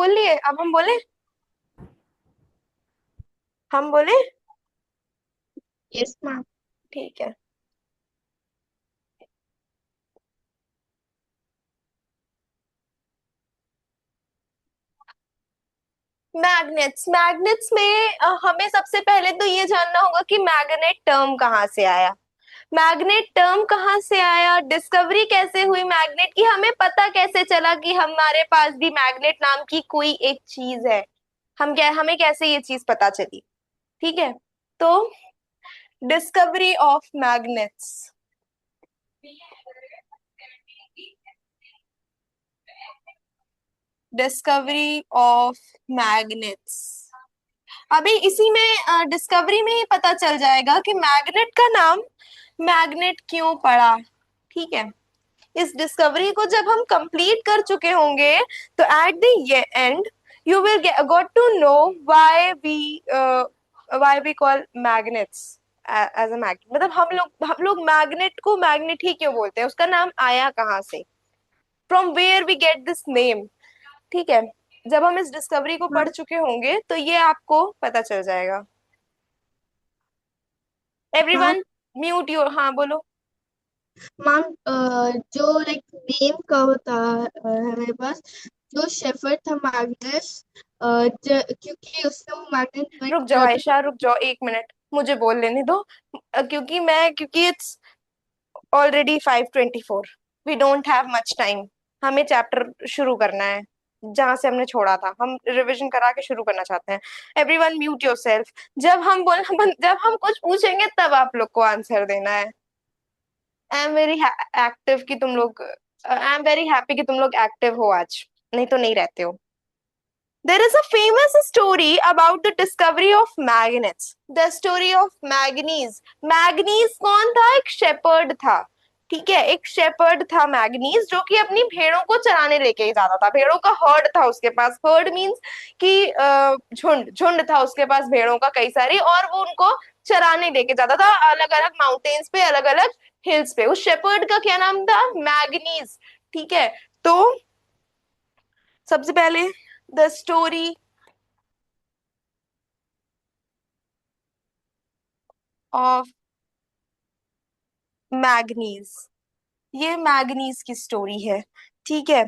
बोल लिए, अब हम बोले। हम बोले। Yes ma'am. ठीक है। मैग्नेट्स, मैग्नेट्स में हमें सबसे पहले तो ये जानना होगा कि मैग्नेट टर्म कहाँ से आया। मैग्नेट टर्म कहाँ से आया, डिस्कवरी कैसे हुई मैग्नेट की, हमें पता कैसे चला कि हमारे पास भी मैग्नेट नाम की कोई एक चीज है। हमें कैसे ये चीज पता चली। ठीक है। तो discovery of magnets. Discovery of magnets. अभी इसी में डिस्कवरी में ही पता चल जाएगा कि मैग्नेट का नाम मैग्नेट क्यों पड़ा। ठीक है। इस डिस्कवरी को जब हम कंप्लीट कर चुके होंगे तो at the end you will got to know why we call magnets as a magnet. मतलब हम लोग मैग्नेट को मैग्नेट ही क्यों बोलते हैं, उसका नाम आया कहाँ से, from where we get this name. ठीक है। जब हम इस डिस्कवरी को पढ़ मैम चुके होंगे तो ये आपको पता चल जाएगा। मैम एवरीवन म्यूट योर, हाँ बोलो। मैम जो लाइक नेम कब था हमारे पास, जो शेफर्ड था मैग्नस, क्योंकि उससे वो मैग्नेट रुक इन्वेंट जाओ किया था। आयशा, रुक जाओ 1 मिनट, मुझे बोल लेने दो। क्योंकि it's already 5:24, we don't have much time. हमें चैप्टर शुरू करना है जहां से हमने छोड़ा था, हम रिवीजन करा के शुरू करना चाहते हैं। Everyone mute yourself. जब हम कुछ पूछेंगे तब आप लोग को आंसर देना है। आई एम वेरी एक्टिव कि तुम लोग, आई एम वेरी हैप्पी कि तुम लोग एक्टिव हो आज, नहीं तो नहीं रहते हो। There is a famous story about the discovery of magnets. The story of manganese. Manganese कौन था, एक शेपर्ड था। ठीक है, एक शेपर्ड था मैग्नीज, जो कि अपनी भेड़ों को चराने लेके ही जाता था। भेड़ों का हर्ड था उसके पास। हर्ड मींस कि झुंड झुंड था उसके पास भेड़ों का कई सारी, और वो उनको चराने लेके जाता था अलग अलग माउंटेन्स पे, अलग अलग हिल्स पे। उस शेपर्ड का क्या नाम था, मैग्नीज। ठीक है। तो सबसे पहले द स्टोरी ऑफ मैग्नीज। ये मैग्नीज की स्टोरी है। ठीक है।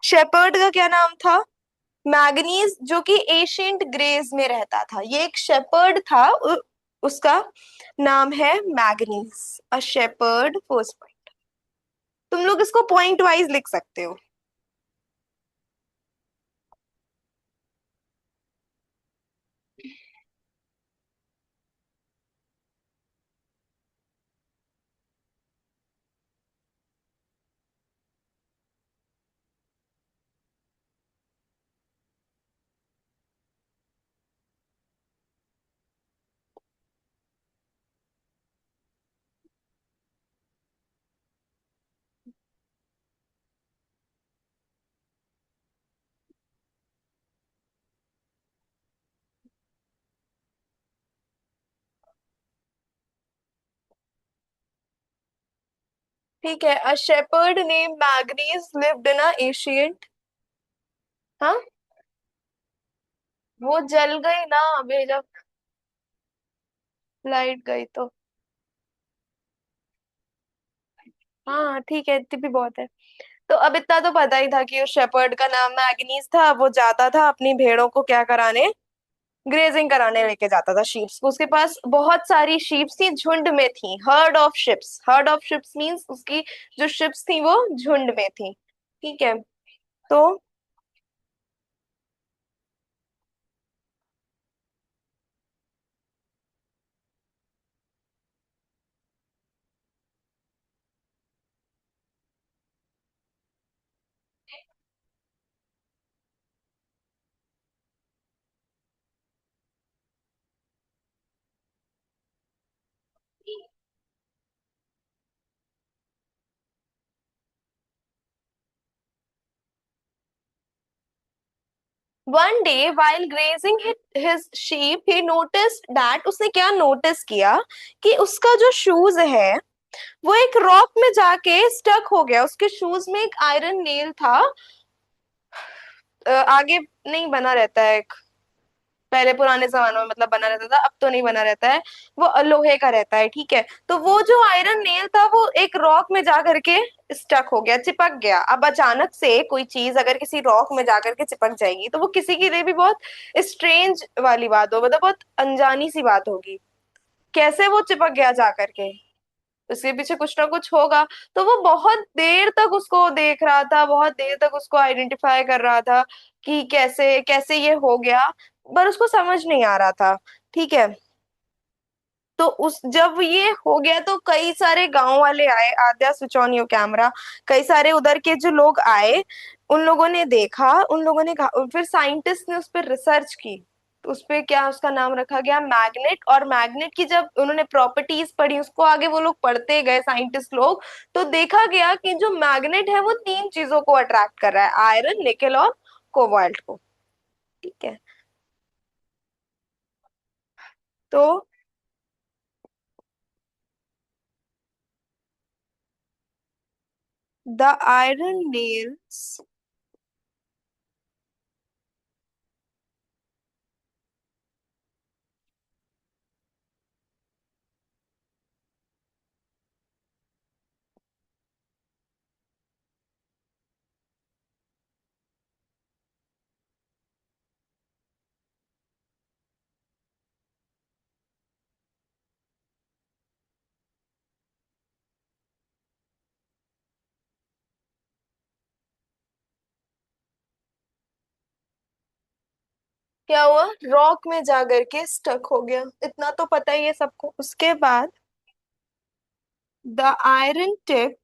शेपर्ड का क्या नाम था, मैग्नीज, जो कि एशियंट ग्रेज में रहता था। ये एक शेपर्ड था, उसका नाम है मैग्नीज, अ शेपर्ड। फर्स्ट पॉइंट, तुम लोग इसको पॉइंट वाइज लिख सकते हो। ठीक है। A shepherd name Magnes lived in a ancient. हाँ, वो जल गई ना अभी जब लाइट गई तो। हाँ ठीक है, इतनी भी बहुत है। तो अब इतना तो पता ही था कि उस शेपर्ड का नाम मैग्नीज था। वो जाता था अपनी भेड़ों को क्या कराने, ग्रेजिंग कराने लेके जाता था शीप्स को। उसके पास बहुत सारी शीप्स थी, झुंड में थी। Heard of ships, heard of ships means उसकी जो शिप्स थी वो झुंड में थी। ठीक है। तो 1 day while grazing his sheep he noticed that, उसने क्या नोटिस किया कि उसका जो शूज है वो एक रॉक में जाके स्टक हो गया। उसके शूज में एक आयरन नेल था, आगे नहीं बना रहता है। पहले पुराने जमानों में मतलब बना रहता था, अब तो नहीं बना रहता है। वो लोहे का रहता है, ठीक है। तो वो जो आयरन नेल था वो एक रॉक में जा करके स्टक हो गया, चिपक गया। अब अचानक से कोई चीज अगर किसी रॉक में जा करके चिपक जाएगी तो वो किसी के लिए भी बहुत स्ट्रेंज वाली बात हो, मतलब बहुत अनजानी सी बात होगी। कैसे वो चिपक गया जा करके, उसके पीछे कुछ ना कुछ होगा। तो वो बहुत देर तक उसको देख रहा था, बहुत देर तक उसको आइडेंटिफाई कर रहा था कि कैसे कैसे ये हो गया, पर उसको समझ नहीं आ रहा था, ठीक है। तो उस जब ये हो गया तो कई सारे गांव वाले आए, आद्या स्विच ऑन योर कैमरा। कई सारे उधर के जो लोग आए, उन लोगों ने देखा, उन लोगों ने कहा, फिर साइंटिस्ट ने उस पर रिसर्च की। तो उस पे क्या उसका नाम रखा गया मैग्नेट। और मैग्नेट की जब उन्होंने प्रॉपर्टीज पढ़ी, उसको आगे वो लोग पढ़ते गए साइंटिस्ट लोग, तो देखा गया कि जो मैग्नेट है वो तीन चीजों को अट्रैक्ट कर रहा है, आयरन, निकेल और कोबाल्ट को, ठीक है। तो द आयरन नेल्स। क्या हुआ, रॉक में जाकर के स्टक हो गया, इतना तो पता ही है सबको। उसके बाद द आयरन टिप,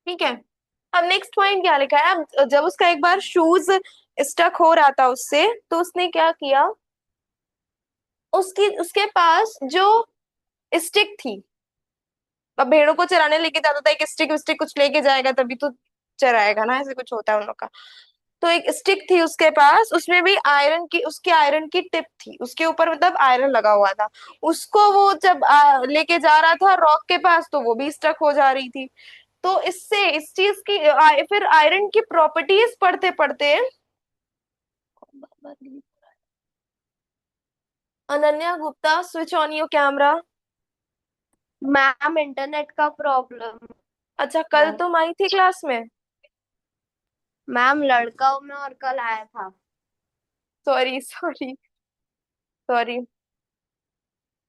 ठीक है। अब नेक्स्ट पॉइंट क्या लिखा है, अब जब उसका एक बार शूज स्टक हो रहा था उससे, तो उसने क्या किया, उसकी उसके पास जो स्टिक थी, अब भेड़ों को चराने लेके जाता था, एक स्टिक विस्टिक कुछ लेके जाएगा तभी तो चराएगा ना, ऐसे कुछ होता है उन लोग का। तो एक स्टिक थी उसके पास, उसमें भी आयरन की, उसकी आयरन की टिप थी उसके ऊपर, मतलब आयरन लगा हुआ था। उसको वो जब लेके जा रहा था रॉक के पास, तो वो भी स्टक हो जा रही थी। तो इससे इस चीज की फिर आयरन की प्रॉपर्टीज पढ़ते पढ़ते Ananya Gupta, switch on your camera. Ma'am internet का प्रॉब्लम अच्छा, कल है। तुम आई थी क्लास में? मैम लड़का हूँ मैं और कल आया था। सॉरी सॉरी सॉरी,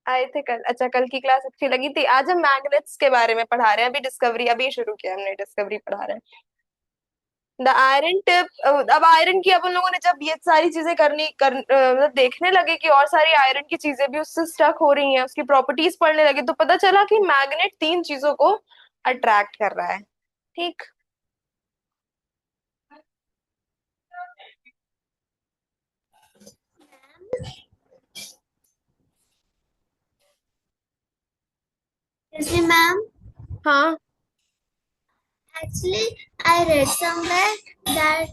आए थे कल। अच्छा, कल की क्लास अच्छी लगी थी। आज हम मैग्नेट्स के बारे में पढ़ा रहे हैं, अभी डिस्कवरी अभी शुरू किया हमने, डिस्कवरी पढ़ा रहे हैं। The iron tip. अब आयरन की, अब उन लोगों ने जब ये सारी चीजें मतलब देखने लगे कि और सारी आयरन की चीजें भी उससे स्टक हो रही हैं, उसकी प्रॉपर्टीज पढ़ने लगे, तो पता चला कि मैग्नेट तीन चीजों को अट्रैक्ट कर रहा है, ठीक। Excuse me, ma'am. हाँ, Actually, I read somewhere that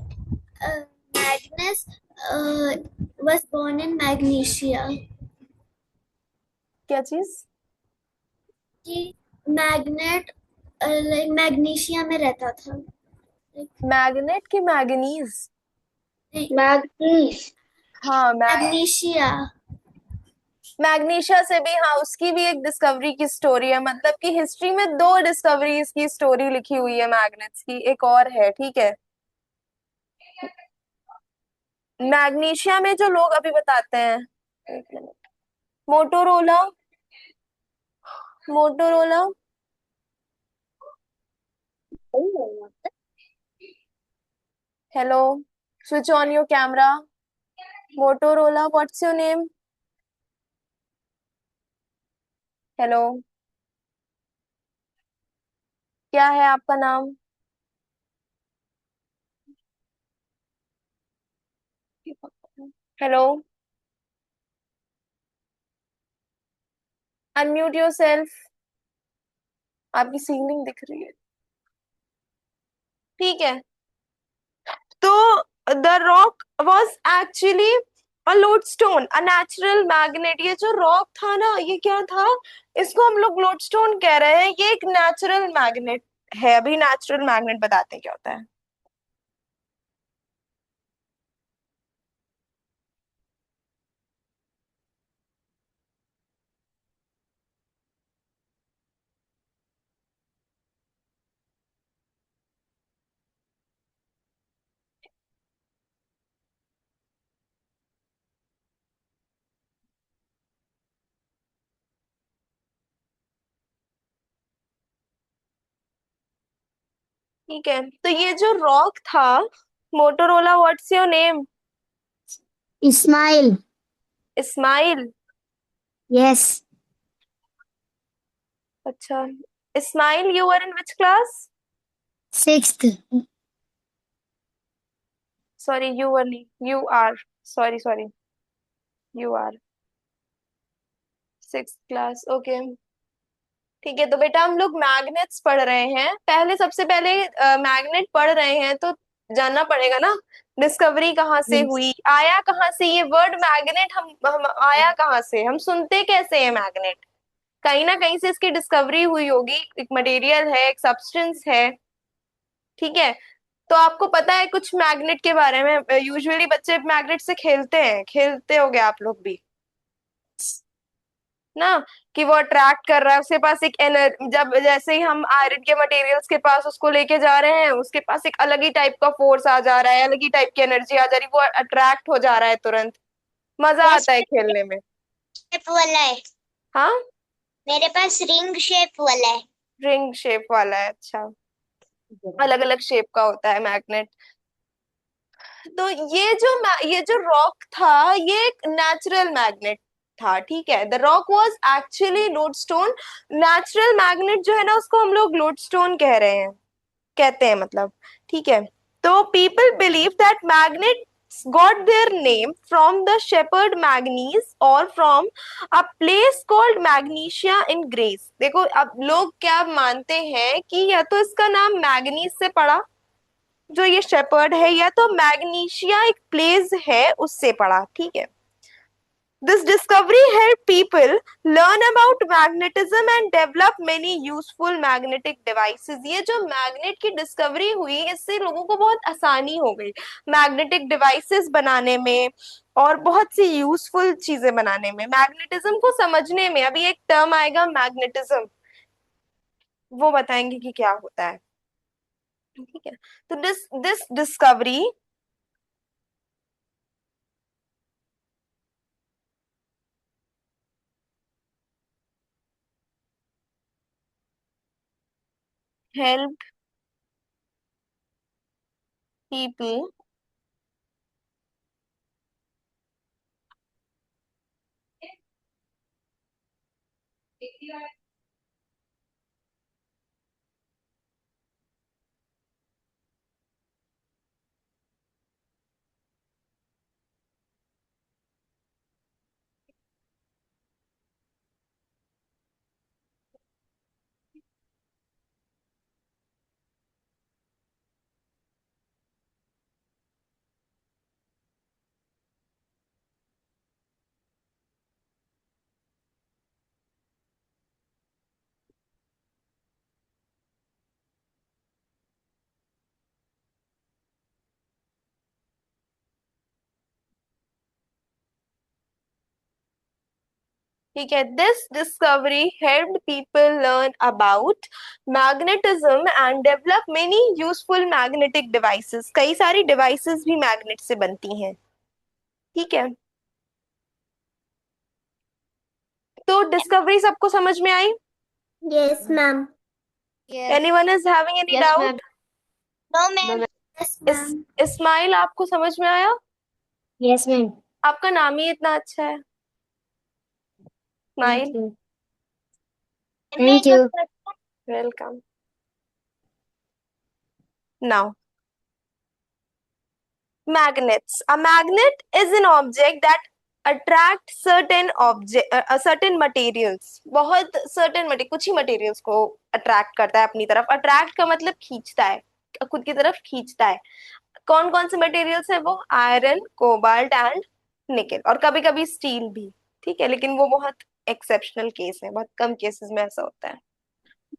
Magnus uh, was born in Magnesia. क्या चीज? कि मैग्नेट लाइक मैग्नीशिया में रहता था। मैग्नेट की मैग्नीज? मैग्नीस हाँ, मैग्नीशिया। मैग्नीशिया से भी, हाँ, उसकी भी एक डिस्कवरी की स्टोरी है, मतलब कि हिस्ट्री में दो डिस्कवरीज की स्टोरी लिखी हुई है मैग्नेट्स की, एक और है, ठीक है। मैग्नीशिया में जो लोग अभी बताते हैं, एक minute, Motorola, Motorola, hello, switch on your camera. Motorola, what's your name? Hello, क्या है आपका नाम? Hello, unmute your self. आपकी सीलिंग दिख रही है। ठीक है। तो the rock was actually a lodestone, a natural magnet. ये जो रॉक था ना, ये क्या था? इसको हम लोग लोडस्टोन कह रहे हैं। ये एक नेचुरल मैग्नेट है। अभी नेचुरल मैग्नेट बताते हैं क्या होता है। ठीक है, तो ये जो रॉक था, Motorola, what's your name? Ismail. Ismail. Yes. अच्छा, Ismail, you are in which class? Sixth. Sorry, you are नहीं, you are. Sorry sorry, you are six class, okay. ठीक है, तो बेटा हम लोग मैग्नेट्स पढ़ रहे हैं। पहले, सबसे पहले मैग्नेट पढ़ रहे हैं तो जानना पड़ेगा ना, डिस्कवरी कहाँ से यस। हुई, आया कहाँ से ये वर्ड मैग्नेट। हम आया कहाँ से, हम सुनते कैसे है मैग्नेट? कहीं ना कहीं से इसकी डिस्कवरी हुई होगी। एक मटेरियल है, एक सब्सटेंस है। ठीक है, तो आपको पता है कुछ मैग्नेट के बारे में? यूजुअली बच्चे मैग्नेट से खेलते हैं, खेलते होगे आप लोग भी ना, कि वो अट्रैक्ट कर रहा है, उसके पास एक जब जैसे ही हम आयरन के मटेरियल्स के पास उसको लेके जा रहे हैं, उसके पास एक अलग ही टाइप का फोर्स आ जा रहा है, अलग ही टाइप की एनर्जी आ जा रही है, वो अट्रैक्ट हो जा रहा है तुरंत। मजा यस। आता है खेलने में। शेप वाला है। हाँ, मेरे पास रिंग शेप वाला है। रिंग शेप वाला है, अच्छा। अलग अलग शेप का होता है मैग्नेट। तो ये जो रॉक था, ये एक नेचुरल मैग्नेट था। ठीक है, the rock was actually lodestone. Natural magnet जो है ना, उसको हम लोग लोडस्टोन कह रहे हैं, कहते हैं मतलब। ठीक है, तो people believe that magnets got their name from the shepherd Magnes और from a place called Magnesia in Greece. देखो, अब लोग क्या मानते हैं कि या तो इसका नाम मैग्नीज से पड़ा, जो ये शेपर्ड है, या तो मैग्नीशिया एक प्लेस है उससे पड़ा। ठीक है, this discovery helped people learn about magnetism and develop many useful magnetic devices। ये जो मैग्नेट की डिस्कवरी हुई, इससे लोगों को बहुत आसानी हो गई मैग्नेटिक डिवाइसेस बनाने में, और बहुत सी यूजफुल चीजें बनाने में, मैग्नेटिज्म को समझने में। अभी एक टर्म आएगा मैग्नेटिज्म, वो बताएंगे कि क्या होता है। ठीक है, तो this this discovery helped people ठीक है, this discovery helped people learn about magnetism and develop many useful magnetic devices. कई सारी डिवाइसेस भी मैग्नेट से बनती हैं। ठीक है, तो डिस्कवरी सबको समझ में आई? Yes ma'am. Yes. Anyone is having any yes ma'am. Doubt? No ma'am. Yes इस मैम। इस्माइल, आपको समझ में आया? Yes ma'am. आपका नाम ही इतना अच्छा है, thank Ismail. You. Thank you. Welcome. Now Magnets. A magnet is an object that attract certain materials. बहुत certain कुछ ही materials को attract करता है अपनी तरफ. Attract का मतलब खींचता है, खुद की तरफ खींचता है. कौन कौन से मटेरियल्स है वो? आयरन, कोबाल्ट एंड निकेल, और कभी कभी स्टील भी. ठीक है, लेकिन वो बहुत एक्सेप्शनल केस है, बहुत कम केसेस में ऐसा होता है.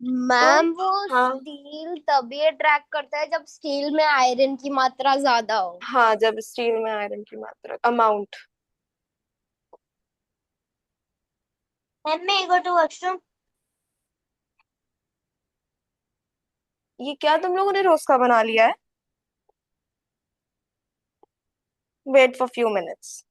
मैम वो हाँ. स्टील तभी अट्रैक्ट करता है जब स्टील में आयरन की मात्रा ज्यादा हो। हाँ, जब स्टील में आयरन की मात्रा, अमाउंट. मैम मैं गो टू वॉशरूम। ये क्या तुम लोगों ने रोज का बना लिया है? Wait for few minutes.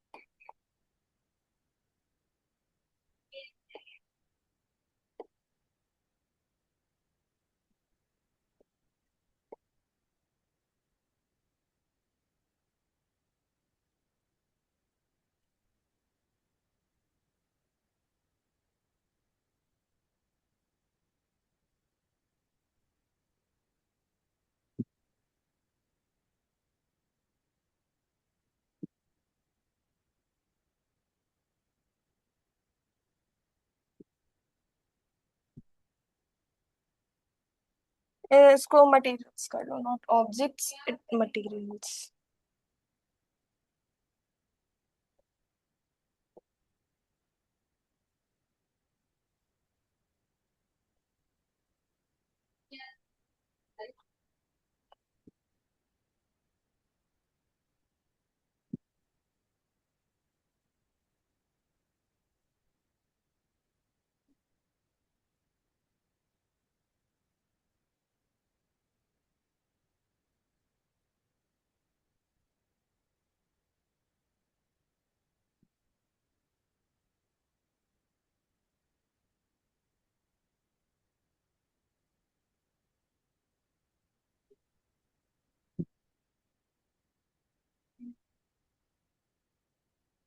इसको मटेरियल्स कर लो, not objects, it materials.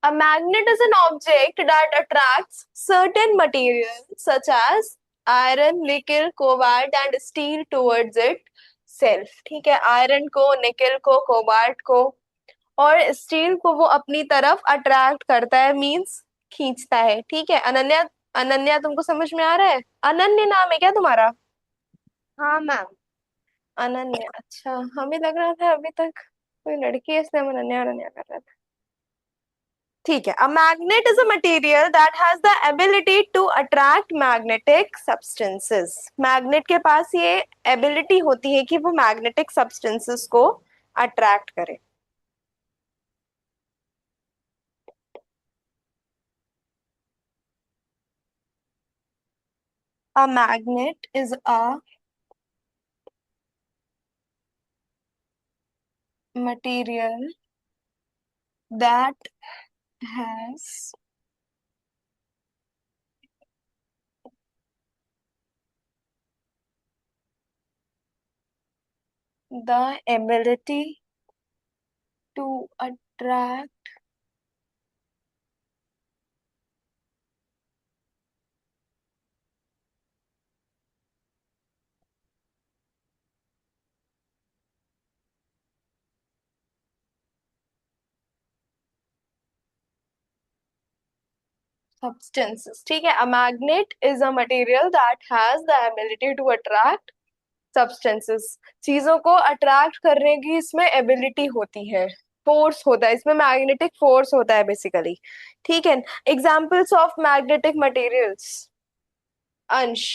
A magnet is an object that attracts certain materials such as iron, nickel, cobalt and steel towards itself. ठीक है, आयरन को, निकल को, कोबाल्ट को और स्टील को वो अपनी तरफ अट्रैक्ट करता है, मींस खींचता है. ठीक है अनन्या, अनन्या तुमको समझ में आ रहा है? अनन्या नाम है क्या तुम्हारा? हाँ मैम। अनन्या, अच्छा. हमें लग रहा था अभी तक कोई लड़की है इसलिए हम अनन्या अनन्या कर रहे थे. ठीक है. A magnet is a material that has the ability to attract magnetic substances. Magnet के पास ये एबिलिटी होती है कि वो मैग्नेटिक सब्सटेंसेस को अट्रैक्ट करे. A magnet is a material that has the ability to attract substances. ठीक है. A magnet is a material that has the ability to attract substances. चीजों को अट्रैक्ट करने की इसमें एबिलिटी होती है, फोर्स होता है इसमें, मैग्नेटिक फोर्स होता है बेसिकली. ठीक है. Examples of magnetic materials. अंश,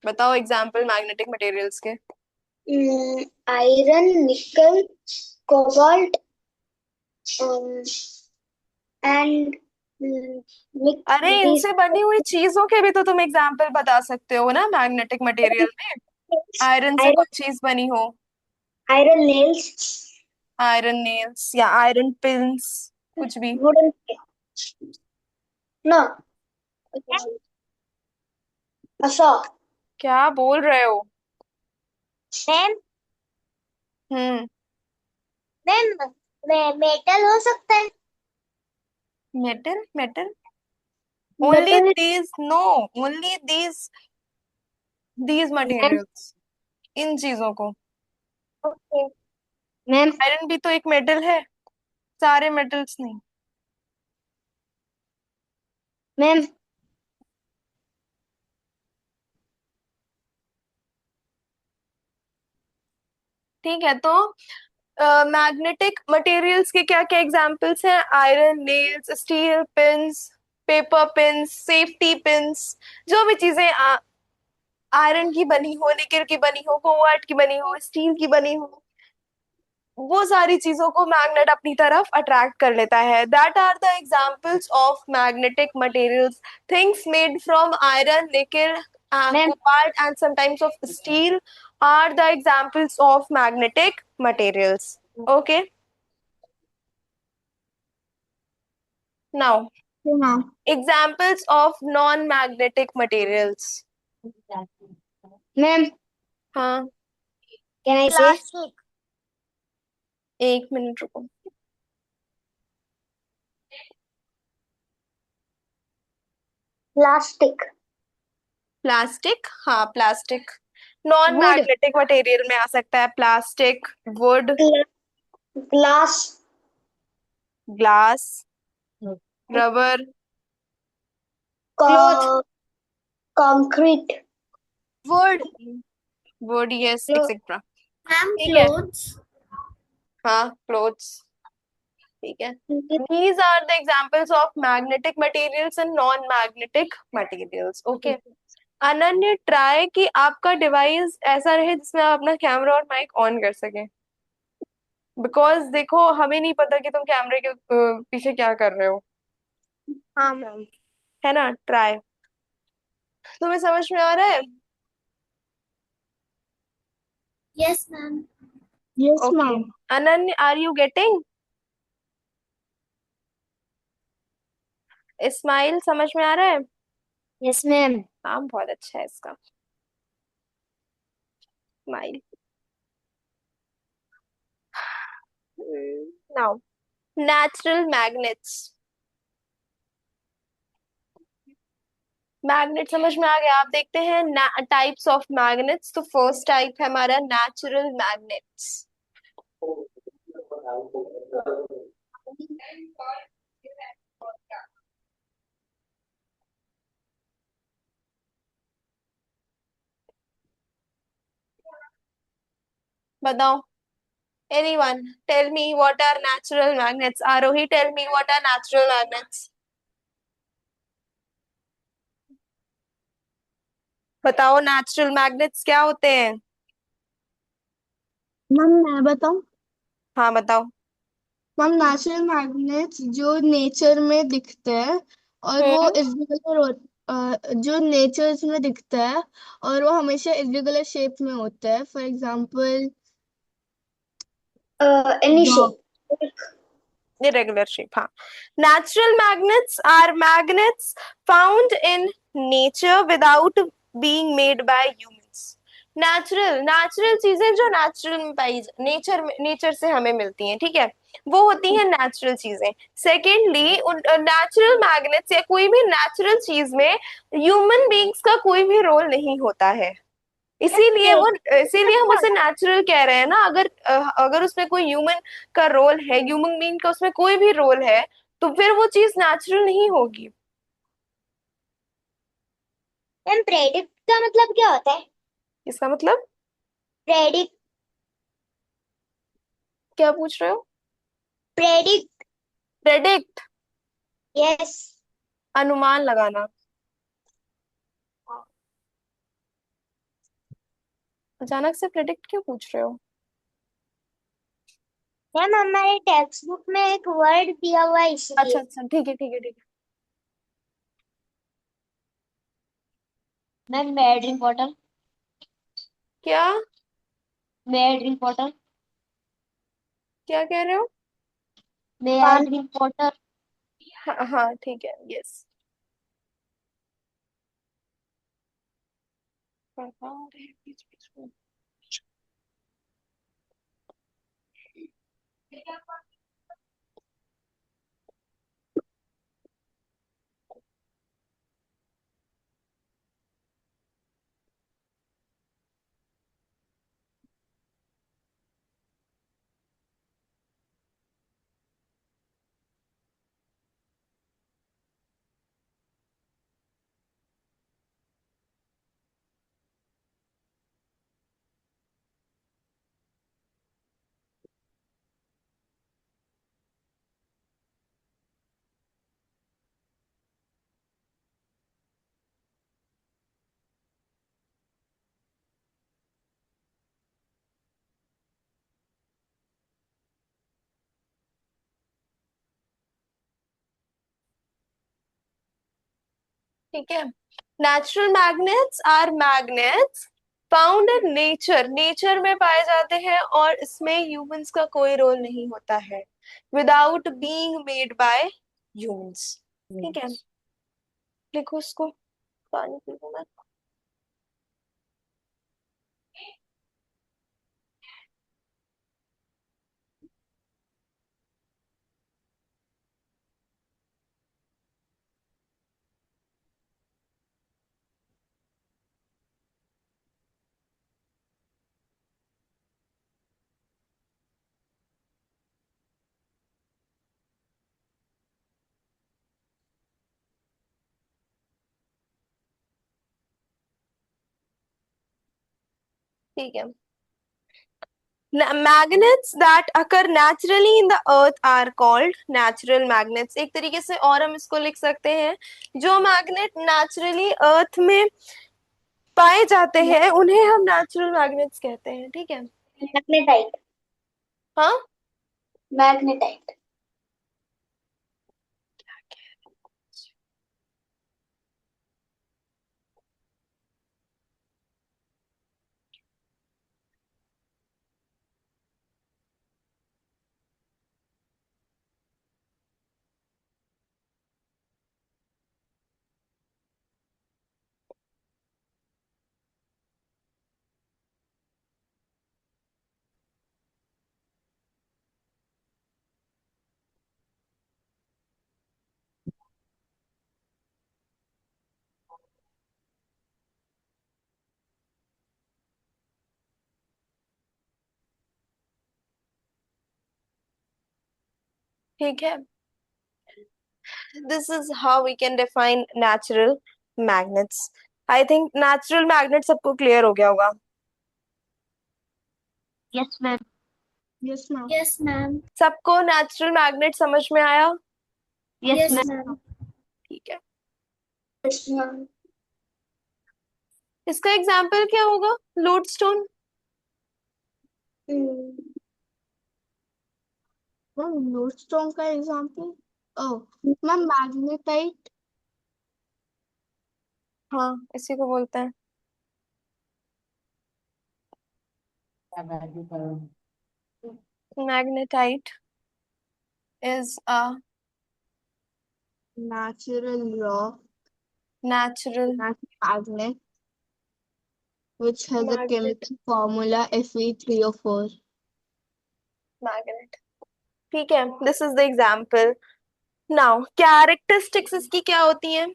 बताओ एग्जाम्पल मैग्नेटिक मटेरियल्स के. आयरन, निकल, कोबाल्ट एंड अरे इनसे बनी हुई चीजों के भी तो तुम एग्जाम्पल बता सकते हो ना मैग्नेटिक मटेरियल में. आयरन से कुछ चीज बनी हो. आयरन नेल्स, आयरन नेल्स या आयरन पिन्स, कुछ भी. वुडन नो असॉ। क्या बोल रहे हो? मैम हम्म. मैम मेटल हो सकता है। Metal, metal. Only metal these, no, only these ma'am. Materials, इन चीजों को. Okay ma'am. आयरन भी तो एक मेटल है. सारे मेटल्स नहीं। मैम ठीक है, तो मैग्नेटिक मटेरियल्स के क्या क्या एग्जांपल्स हैं? Iron nails, steel pins, paper pins, safety pins. जो भी चीजें आयरन की बनी हो, निकेल की बनी हो, कोबाल्ट की बनी हो, स्टील की बनी हो, वो सारी चीजों को मैग्नेट अपनी तरफ अट्रैक्ट कर लेता है। That are the examples of magnetic materials. Things made from iron, nickel, ma'am cobalt and sometimes of steel are the examples of magnetic materials. Okay, now हाँ। examples of non-magnetic materials. Ma'am हाँ, can I से plastic. एक minute रुको। Plastic. Plastic, हाँ plastic non would. Magnetic material में आ सकता है। Plastic, would, glass. Glass, rubber, cloth. Concrete. Would. Would, yes etcetera. Ma'am ठीक है, क्लोथ्स। हाँ क्लोथ्स। ठीक है, these are the examples of magnetic materials and non-magnetic materials. Okay, अनन्य ट्राई कि आपका डिवाइस ऐसा रहे जिसमें आप अपना कैमरा और माइक ऑन कर सके। बिकॉज देखो, हमें नहीं पता कि तुम कैमरे के पीछे क्या कर रहे हो, हाँ मैम। है ना? ट्राई। तुम्हें समझ में आ रहा है? Yes ma'am. Yes okay, ma'am. Ananya, are you getting? Ismail, समझ में आ रहा है? Yes ma'am. नाम बहुत अच्छा है इसका, Ismail. Now, natural magnets. Magnet समझ में आ गया। आप देखते हैं टाइप्स ऑफ मैग्नेट्स। तो फर्स्ट टाइप है हमारा नेचुरल मैग्नेट्स। बताओ, anyone tell me what are natural magnets? Arohi, tell me what are natural magnets? बताओ, नेचुरल मैग्नेट्स क्या होते हैं? मैम मैं बताऊं? हाँ बताओ। मैम नेचुरल मैग्नेट्स जो नेचर में दिखते हैं और वो हम्म, इरेगुलर जो नेचर में दिखता है और वो हमेशा इरेगुलर शेप में होता है। For example any dog. Shape. irregular shape, हाँ। Natural magnets are magnets found in nature without being made by humans. Natural चीजें जो नेचुरल में पाई, नेचर से हमें मिलती हैं, ठीक है, वो होती हैं नेचुरल चीजें। सेकेंडली, नेचुरल मैग्नेट्स या कोई भी नेचुरल चीज में ह्यूमन बींग्स का कोई भी रोल नहीं होता है। इसीलिए हम उसे नेचुरल कह रहे हैं ना। अगर उसमें कोई ह्यूमन का रोल है, ह्यूमन बीइंग का उसमें कोई भी रोल है, तो फिर वो चीज नेचुरल नहीं होगी। मैम प्रेडिक्ट का मतलब क्या होता है? इसका मतलब? प्रेडिक्ट। क्या पूछ रहे हो? प्रेडिक्ट। Predict, yes. अनुमान लगाना। अचानक से प्रेडिक्ट क्यों पूछ रहे हो? मैम हमारे टेक्स्ट बुक में एक वर्ड दिया हुआ है अच्छा इसलिए। अच्छा, ठीक है ठीक है ठीक है। मैम मैं ड्रिंक वाटर। क्या? मैं ड्रिंक वाटर। क्या कह रहे हो? मैं ड्रिंक वाटर। हाँ हाँ ठीक है, यस। बीच बीच में। ठीक है। Natural magnets are magnets found in nature, nature में पाए जाते हैं और इसमें ह्यूमंस का कोई रोल नहीं होता है, without being made by humans. ठीक है, लिखो उसको, पानी पी लूं मैं। ठीक है। Magnets that occur naturally in the earth are called natural magnets. एक तरीके से और हम इसको लिख सकते हैं, जो मैग्नेट नेचुरली अर्थ में पाए जाते हैं उन्हें हम नेचुरल मैग्नेट्स कहते हैं। ठीक है। मैग्नेटाइट। हाँ, मैग्नेटाइट। ठीक है। This is how we can define natural magnets. I think natural magnet सबको clear हो गया होगा। Yes ma'am. Yes ma'am. Yes ma'am. सबको natural magnet समझ में आया? Yes ma'am. ठीक है। Yes ma'am. इसका एग्जाम्पल क्या होगा? लोडस्टोन। लोडस्टोन का एग्जांपल, ओह मैम मैग्नेटाइट। हाँ, इसी को बोलते हैं magnetite. Is a natural rock natural magnet which has a magnet. chemical formula Fe3O4. Magnet. ठीक है, this is the example. Now characteristics इसकी क्या होती हैं?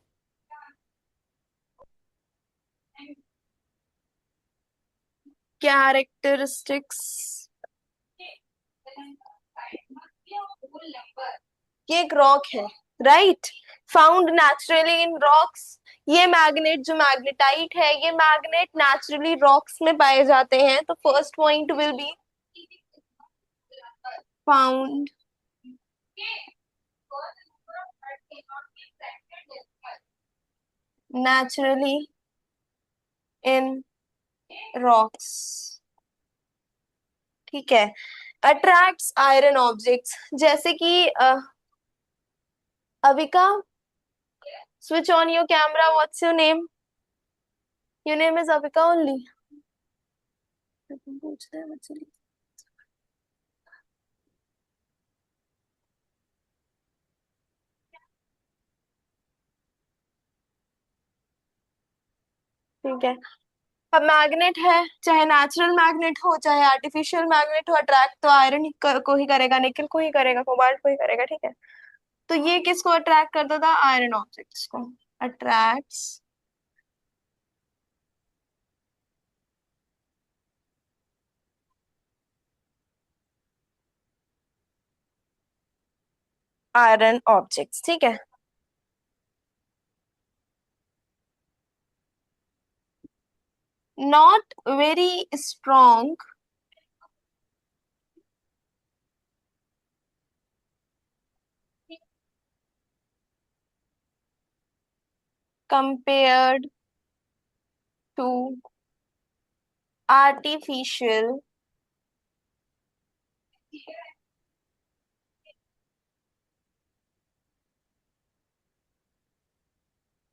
कैरेक्टरिस्टिक्स, ये एक रॉक है, right, found naturally in rocks. ये मैग्नेट जो मैग्नेटाइट है, ये मैग्नेट नेचुरली रॉक्स में पाए जाते हैं, तो first point will be found naturally in rocks. ठीक है। अट्रैक्ट्स आयरन ऑब्जेक्ट्स, जैसे कि Avika, switch on your camera, what's your name? Your name is Avika only? पूछते हैं बच्चे। ठीक है। अब मैग्नेट है, चाहे नेचुरल मैग्नेट हो चाहे आर्टिफिशियल मैग्नेट हो, अट्रैक्ट तो आयरन को ही करेगा, निकल को ही करेगा, कोबाल्ट को ही करेगा। ठीक है, तो ये किसको अट्रैक्ट करता था? आयरन ऑब्जेक्ट्स को। Attracts iron objects. ठीक है। Not very strong compared to artificial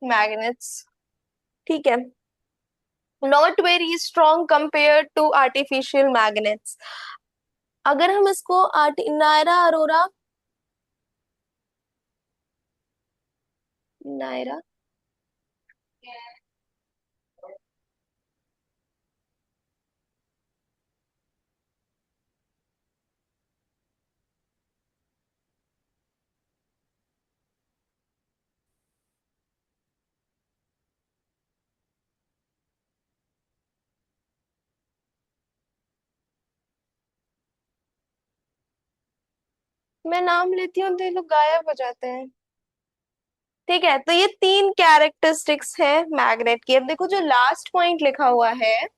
magnets, ठीक है, not very strong compare to artificial magnets. अगर हम इसको नायरा अरोरा, नायरा मैं नाम लेती हूँ तो ये लोग गायब हो जाते हैं। ठीक है, तो ये तीन कैरेक्टरिस्टिक्स हैं मैग्नेट की। अब देखो जो लास्ट पॉइंट लिखा हुआ है,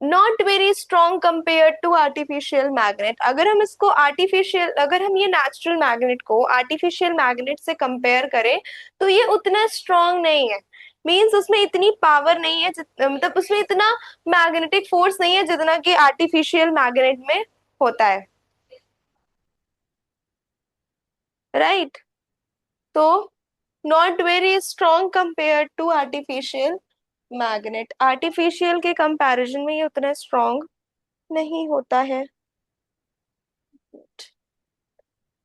not very strong compare to artificial magnet. अगर हम इसको आर्टिफिशियल, अगर हम ये नेचुरल मैग्नेट को आर्टिफिशियल मैग्नेट से कंपेयर करें तो ये उतना स्ट्रॉन्ग नहीं है। मीन्स उसमें इतनी पावर नहीं है, मतलब उसमें इतना मैग्नेटिक फोर्स नहीं है जितना कि आर्टिफिशियल मैग्नेट में होता है, राइट? तो not very strong compare to artificial magnet, artificial के कंपैरिजन में ये उतना स्ट्रॉन्ग नहीं होता है।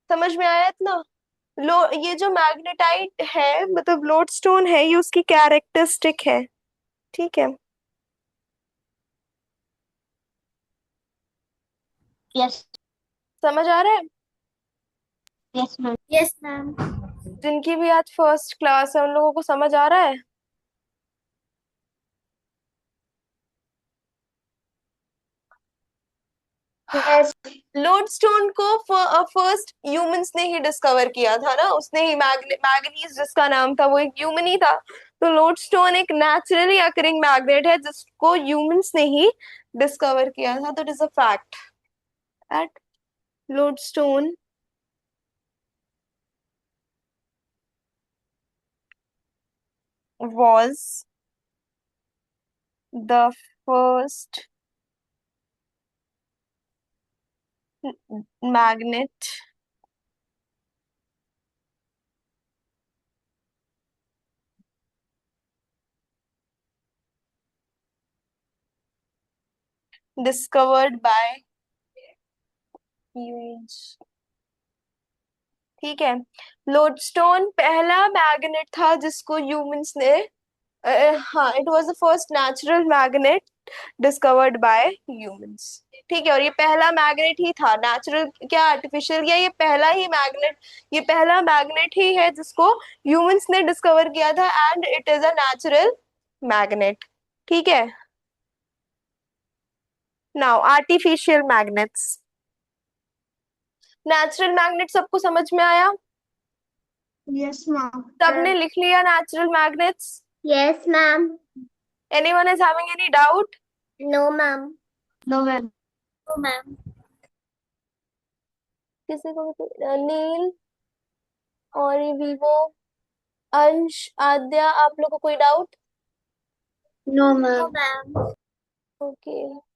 समझ में आया इतना? लो, ये जो मैग्नेटाइट है मतलब लोडस्टोन है, ये उसकी कैरेक्टरिस्टिक है, ठीक है। यस। समझ आ रहा है? Yes ma'am. Yes ma'am. जिनकी भी आज फर्स्ट क्लास है उन लोगों को समझ आ रहा है? यस। लोडस्टोन को फर्स्ट ह्यूमंस ने ही डिस्कवर किया था ना, उसने ही मैग्नीज जिसका नाम था वो एक ह्यूमन ही था। तो लोडस्टोन एक नेचुरली अकरिंग मैग्नेट है जिसको ह्यूमंस ने ही डिस्कवर किया था, तो it is a fact at lodestone was the first magnet discovered by humans। ठीक है, लोडस्टोन पहला मैग्नेट था जिसको ह्यूमंस ने हाँ, it was the first natural magnet discovered by humans. ठीक है, और ये पहला मैग्नेट ही था, नेचुरल क्या आर्टिफिशियल, या ये पहला ही मैग्नेट, ये पहला मैग्नेट ही है जिसको ह्यूमंस ने डिस्कवर किया था, and it is a natural magnet. ठीक है, now artificial magnets. Natural magnet सबको समझ में आया? Yes ma'am. सबने लिख लिया natural magnets? Yes ma'am. Anyone is having any doubt? No ma'am. No ma'am. No ma'am. किसी को नील और विवो, अंश, आद्या, आप लोग को कोई doubt? No no ma'am. Ma'am. Okay,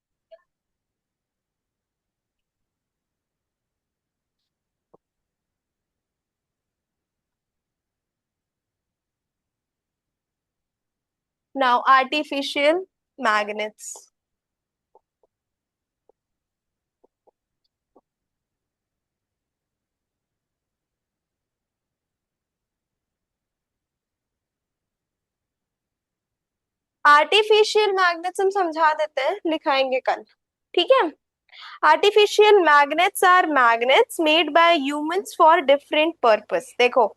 now artificial magnets. Artificial magnets हम समझा देते हैं, लिखाएंगे कल, ठीक है? Artificial magnets are magnets made by humans for different purpose. देखो,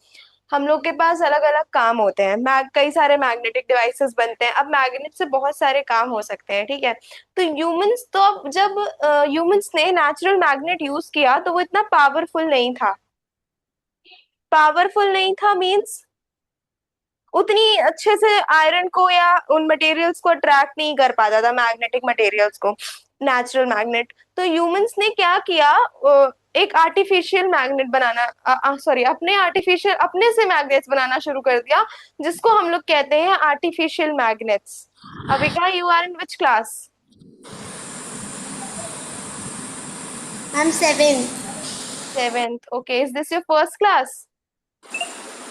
हम लोग के पास अलग अलग काम होते हैं, कई सारे मैग्नेटिक डिवाइसेस बनते हैं, अब मैग्नेट से बहुत सारे काम हो सकते हैं, ठीक है? तो ह्यूमंस, तो अब जब ह्यूमंस ने नेचुरल मैग्नेट यूज किया तो वो इतना पावरफुल नहीं था। पावरफुल नहीं था मींस उतनी अच्छे से आयरन को या उन मटेरियल्स को अट्रैक्ट नहीं कर पाता था, मैग्नेटिक मटेरियल्स को, नेचुरल मैग्नेट। तो ह्यूमंस ने क्या किया, एक आर्टिफिशियल मैग्नेट बनाना, सॉरी, अपने आर्टिफिशियल अपने से मैग्नेट्स बनाना शुरू कर दिया, जिसको हम लोग कहते हैं artificial magnets. Avika, you are in which class? Ma'am 7th। 7th। Okay, is this your first class?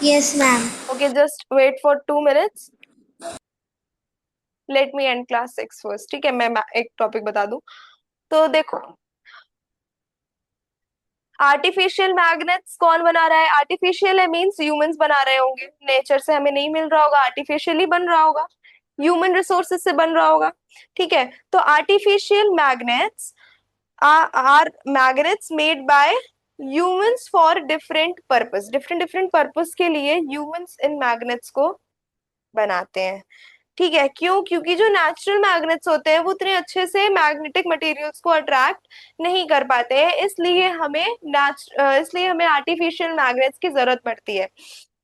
Yes, ma'am. Okay, just wait for 2 minutes. Let me end class 6 first. ठीक है, मैं एक टॉपिक बता दूं। तो देखो, आर्टिफिशियल मैग्नेट्स कौन बना रहा है? आर्टिफिशियल है मीन्स ह्यूमंस बना रहे होंगे, नेचर से हमें नहीं मिल रहा होगा, आर्टिफिशियली बन रहा होगा, ह्यूमन रिसोर्सेज से बन रहा होगा। ठीक है, तो artificial magnets are magnets made by humans for different purpose. Different different purpose के लिए ह्यूमंस इन मैग्नेट्स को बनाते हैं। ठीक है, क्यों? क्योंकि जो नेचुरल मैग्नेट्स होते हैं वो उतने अच्छे से मैग्नेटिक मटेरियल्स को अट्रैक्ट नहीं कर पाते हैं, इसलिए हमें आर्टिफिशियल मैग्नेट्स की जरूरत पड़ती है।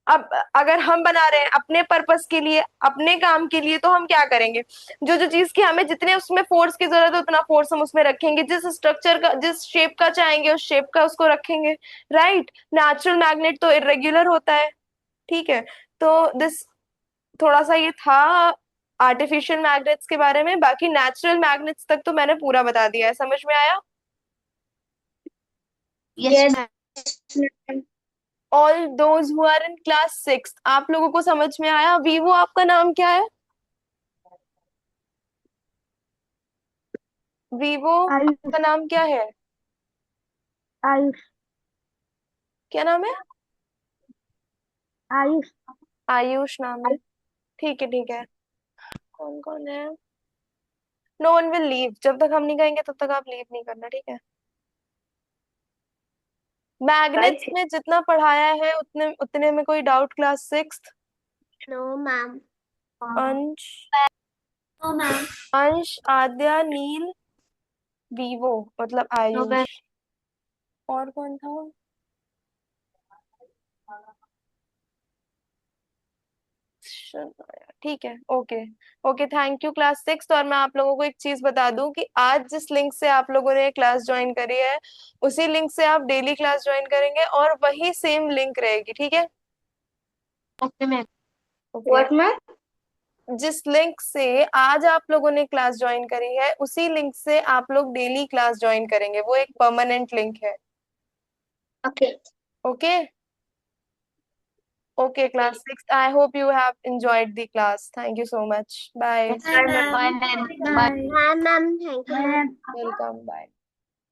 अब अगर हम बना रहे हैं अपने पर्पस के लिए, अपने काम के लिए, तो हम क्या करेंगे? जो जो चीज की हमें जितने उसमें फोर्स की जरूरत है उतना फोर्स हम उसमें रखेंगे, जिस स्ट्रक्चर का, जिस शेप का चाहेंगे उस शेप का उसको रखेंगे। राइट? नेचुरल मैग्नेट तो इरेग्युलर होता है। ठीक है, तो दिस थोड़ा सा ये था आर्टिफिशियल मैग्नेट्स के बारे में। बाकी नेचुरल मैग्नेट्स तक तो मैंने पूरा बता दिया है, समझ में आया? Yes, ma'am. All those who are in class 6, आप लोगों को समझ में आया? वीवो, आपका नाम क्या है? वीवो, आपका नाम क्या है? आयुष। क्या नाम है? आयुष। आयुष नाम है। ठीक है, ठीक है। कौन कौन है? नो वन विल लीव, जब तक हम नहीं कहेंगे तब तक आप लीव नहीं करना, ठीक है? मैग्नेट्स में जितना पढ़ाया है उतने उतने में कोई डाउट? क्लास 6? No, ma'am. अंश, No, ma'am. अंश, आद्या, नील, वीवो मतलब आयुष, और कौन था? ठीक है, okay. Okay, thank you class 6। और मैं आप लोगों को एक चीज बता दूं कि आज जिस लिंक से आप लोगों ने क्लास ज्वाइन करी है उसी लिंक से आप डेली क्लास ज्वाइन करेंगे और वही सेम लिंक रहेगी, ठीक है? Okay ma'am. Okay. What, ma'am? जिस लिंक से आज आप लोगों ने क्लास ज्वाइन करी है उसी लिंक से आप लोग डेली क्लास ज्वाइन करेंगे, वो एक परमानेंट लिंक है। Okay. Okay? Okay, class 6. I hope you have enjoyed the class. Thank you so much. Bye. Bye, ma'am. Bye, ma'am. Bye. Bye, ma'am. Thank you, ma'am. Welcome. Bye.